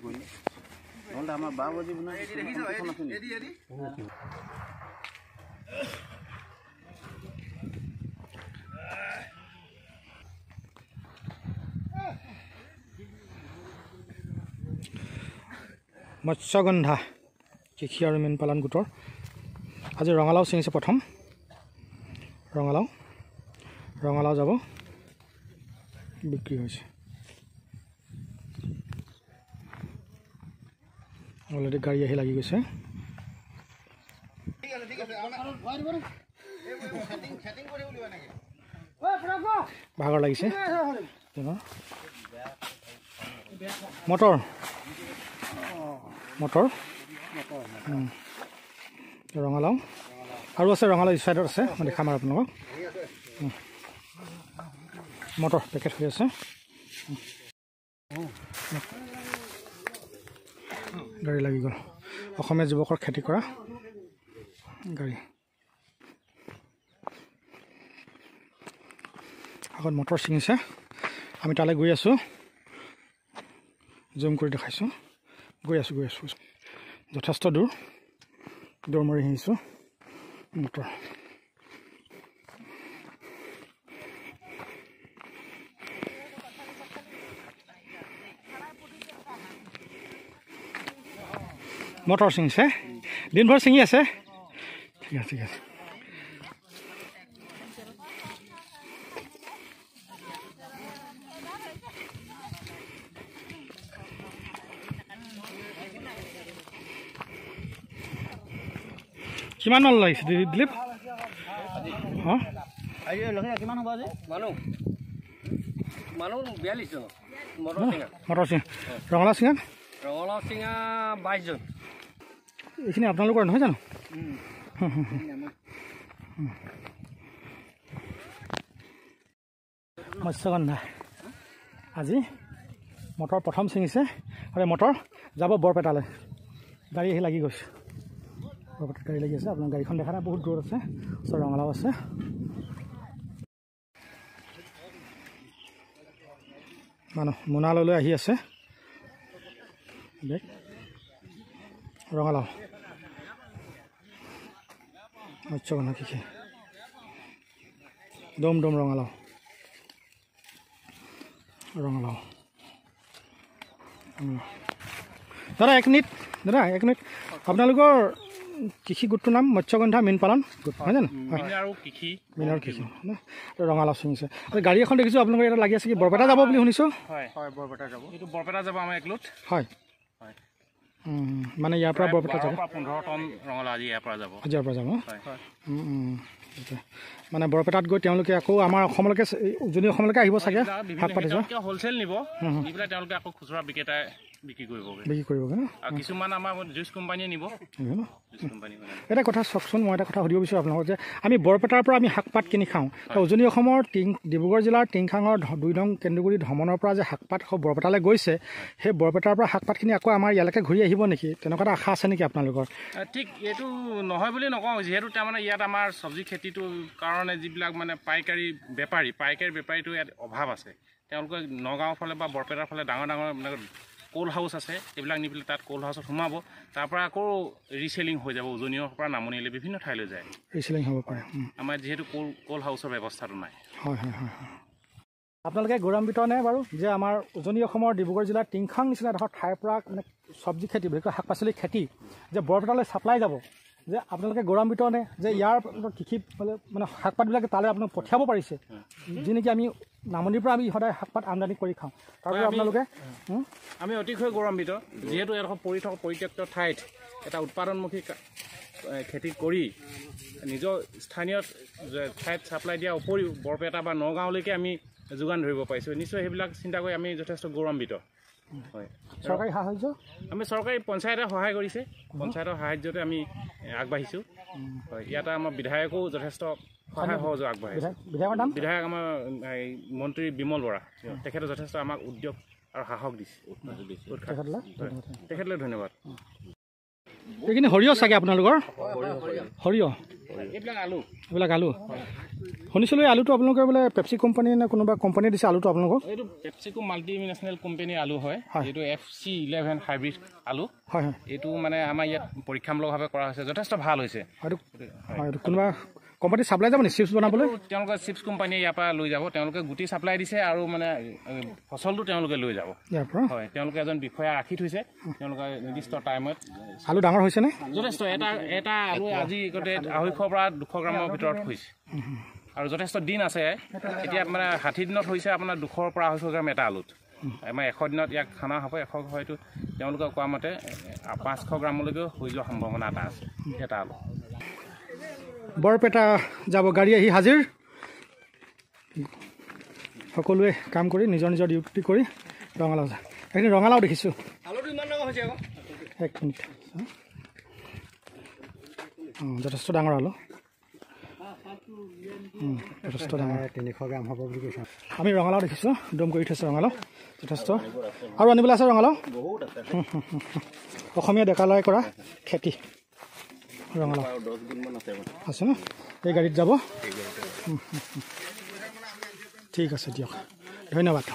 বুলি কইলে নহলে আমাৰ 12 বজি বনা এদি মৎস্যগন্ধা কৃষি আৰু মীন পালন গোটৰ আজি ৰঙালাও ছিঙিছে প্ৰথম ৰঙালাও যাব বিক্ৰী হৈছে অলৰেডি গাড়ী আহি লাগি গৈছে ভাগৰ লাগিছে মটৰ ৰঙালাও আৰু আছে ৰঙালাও এই চাইডত আছে মই দেখাম আৰু আপোনালোকক মটৰ পেকেট হৈ আছে গাড়ী লাগি গ'ল অসমীয়া যুৱকৰ খেতি কৰা গাড়ী আগত মটৰ ছিঙিছে আমি তালৈ গৈ আছোঁ জুম কৰি দেখাইছোঁ গৈ আছোঁ যথেষ্ট দৌৰ মাৰি আহিছোঁ মটৰ ছিঙিছে দিনভৰ ছিঙি আছে ঠিক আছে কিমান মান লাগিছে দিলীপ কিমান হ'ব আজি মানুহ 42 জন মটৰ চিঙা ৰঙালাও চিঙা 22 জন এইখিনি আপোনালোকৰ নহয় জানো মৎস্যগন্ধা আজি মটৰ প্ৰথম ছিঙিছে আৰু মটৰ যাব বৰপেটালৈ গাড়ী আহি লাগি গৈছে বৰপেটাত গাড়ী লাগি আছে আপোনাৰ গাড়ীখন দেখা নাই বহুত দূৰত আছে ওচৰত ৰঙালাও আছে মানুহ মোনাললৈ আহি আছে ৰঙালাও মৎস্যগন্ধা কৃষি দম ৰঙালাও দাদা এক মিনিট আপোনালোকৰ কৃষি গোটটোৰ নাম মৎস্যগন্ধা মীন পালন গোট হয় জানো মীনৰ কৃষি ৰঙালাও ছিঙিছে গাড়ী এখন দেখিছোঁ আপোনালোকৰ ইয়াত লাগি আছে কি বৰপেটা যাব বুলি শুনিছোঁ বৰপেটা যাব আমাৰ একলোট হয় মানে ইয়াৰ পৰা বৰপেটা যাব 15 টন ৰঙালাও আজিৰ পৰা যাব মানে বৰপেটাত গৈ তেওঁলোকে আকৌ আমাৰ অসমলৈকে উজনি অসমলৈকে আহিব চাগে শাক পাতিছে হোলচেল নিব তেওঁলোকে আকৌ খুচুৰা বিক্ৰেতাই বিক্ৰী কৰিব আৰু কিছুমান আমাৰ জুইচ কোম্পানীয়ে নিব এটা কথা চাওকচোন মই এটা কথা সুধিব বিচাৰোঁ আপোনালোকক যে আমি বৰপেটাৰ পৰা আমি শাক পাত কিনি খাওঁ উজনি অসমৰ ডিব্ৰুগড় জিলাৰ টিংখাঙৰ 2 নং কেন্দুগুৰি ধমনৰ পৰা যে শাক পাত বৰপেটালৈ গৈছে সেই বৰপেটাৰ পৰা শাক পাতখিনি আকৌ আমাৰ ইয়ালৈকে ঘূৰি আহিব নেকি তেনেকুৱা এটা আশা আছে নেকি আপোনালোকৰ ঠিক এইটো নহয় বুলি নকওঁ যিহেতু তাৰমানে ইয়াত আমাৰ চব্জি খেতিটোৰ কাৰণে যিবিলাক মানে পাইকাৰী বেপাৰীটো ইয়াত অভাৱ আছে তেওঁলোকে নগাঁৱৰ ফালে বা বৰপেটাৰ ফালে ডাঙৰ মানে কোল্ড হাউচ আছে এইবিলাক নি পেলাই তাত কোল্ড হাউচত সোমাব তাৰ পৰা আকৌ ৰিচেলিং হৈ যাব উজনিৰ পৰা নামনিলৈ বিভিন্ন ঠাইলৈ যায় ৰিচেলিং হ'ব পাৰে আমাৰ যিহেতু কোল্ড হাউচৰ ব্যৱস্থাটো নাই হয় আপোনালোকে গৌৰৱান্বিত নে বাৰু যে আমাৰ উজনি অসমৰ ডিব্ৰুগড় জিলাৰ টিংখাং নিচিনা এডোখৰ ঠাইৰ পৰা মানে চব্জি খেতি বিশেষকৈ শাক পাচলি খেতি যে বৰপেটালৈ ছাপ্লাই যাব যে আপোনালোকে গৌৰৱান্বিত নে যে ইয়াৰ কৃষি মানে শাক পাতবিলাকে তালৈ আপোনাক পঠিয়াব পাৰিছে যি নেকি আমি নামনিৰ পৰা আমি সদায় শাক পাত আমদানি কৰি খাওঁ তাৰপৰা আপোনালোকে আমি অতিশয় গৌৰৱান্বিত যিহেতু এডোখৰ পৰিত্যক্ত ঠাইত এটা উৎপাদনমুখী খেতি কৰি নিজৰ স্থানীয় ঠাইত ছাপ্লাই দিয়াৰ উপৰিও বৰপেটা বা নগাঁৱলৈকে আমি যোগান ধৰিব পাৰিছোঁ নিশ্চয় সেইবিলাক চিন্তা কৰি আমি যথেষ্ট গৌৰৱান্বিত হয় চৰকাৰী সাহায্য আমি চৰকাৰী পঞ্চায়তে সহায় কৰিছে পঞ্চায়তৰ সাহায্যতে আমি আগবাঢ়িছোঁ হয় ইয়াতে আমাৰ বিধায়কো যথেষ্ট সহায় সহযোগ আগবাঢ়িছে বিধায়ক আমাৰ মন্ত্ৰী বিমল বৰা তেখেতে যথেষ্ট আমাক উদ্যোগ আৰু সাহস দিছে তেখেতলৈ ধন্যবাদ এইখিনি সৰিয়হ চাগে আপোনালোকৰ সৰিয়হ এইবিলাক আলু এইবিলাক আলু শুনিছিলোঁ এই আলুটো আপোনালোকৰ বোলে পেপচি কোম্পানী নে কোনোবা কোম্পানীয়ে দিছে আলুটো আপোনালোকক এইটো পেপচিকো মাল্টিনেশ্যনেল কোম্পানীৰ আলু হয় এইটো FC11 হাইব্ৰিড আলু হয় হয় এইটো মানে আমাৰ ইয়াত পৰীক্ষামূলকভাৱে কৰা হৈছে যথেষ্ট ভাল হৈছে এইটো হয় এইটো কোনোবা কোম্পানী চাপ্লাই যাব নি চিপছ বনাবলৈ তেওঁলোকে চিপছ কোম্পানীয়ে ইয়াৰ পৰা লৈ যাব তেওঁলোকে গুটি চাপ্লাই দিছে আৰু মানে ফচলটো তেওঁলোকে লৈ যাব ইয়াৰ পৰা হয় তেওঁলোকে এজন বিষয়া ৰাখি থৈছে তেওঁলোকে নিৰ্দিষ্ট টাইমত আলু ডাঙৰ হৈছেনে যথেষ্ট এটা আলু আজি গোটেই 250 পৰা 200 গ্ৰামৰ ভিতৰত হৈছে আৰু যথেষ্ট দিন আছে এতিয়া মানে 60 দিনত হৈছে আপোনাৰ 200 পৰা 250 গ্ৰাম এটা আলুত আমাৰ 100 দিনত ইয়াক খানা হ'ব 100 হয়তো তেওঁলোকে কোৱা মতে 500 গ্ৰামলৈকে হৈ যোৱাৰ সম্ভাৱনা এটা আছে এটা আলু বৰপেটা যাব গাড়ী আহি হাজিৰ সকলোৱে কাম কৰি নিজৰ নিজৰ ডিউটি কৰি ৰঙালাও যায় এইখিনি ৰঙালাও দেখিছোঁ আলুটো ইমান ডাঙৰ হৈছে আকৌ এক মিনিট যথেষ্ট ডাঙৰ আলু যথেষ্ট ডাঙৰ 300 গ্ৰাম হ'ব বুলি কৈছোঁ আমি ৰঙালাও দেখিছোঁ দম কৰি থৈছোঁ ৰঙালাও যথেষ্ট আৰু আনিবলৈ আছে ৰঙালাও অসমীয়া ডেকা ল'ৰাই কৰা খেতি ৰঙালাও আছে ন এই গাড়ীত যাব ঠিক আছে দিয়ক ধন্যবাদ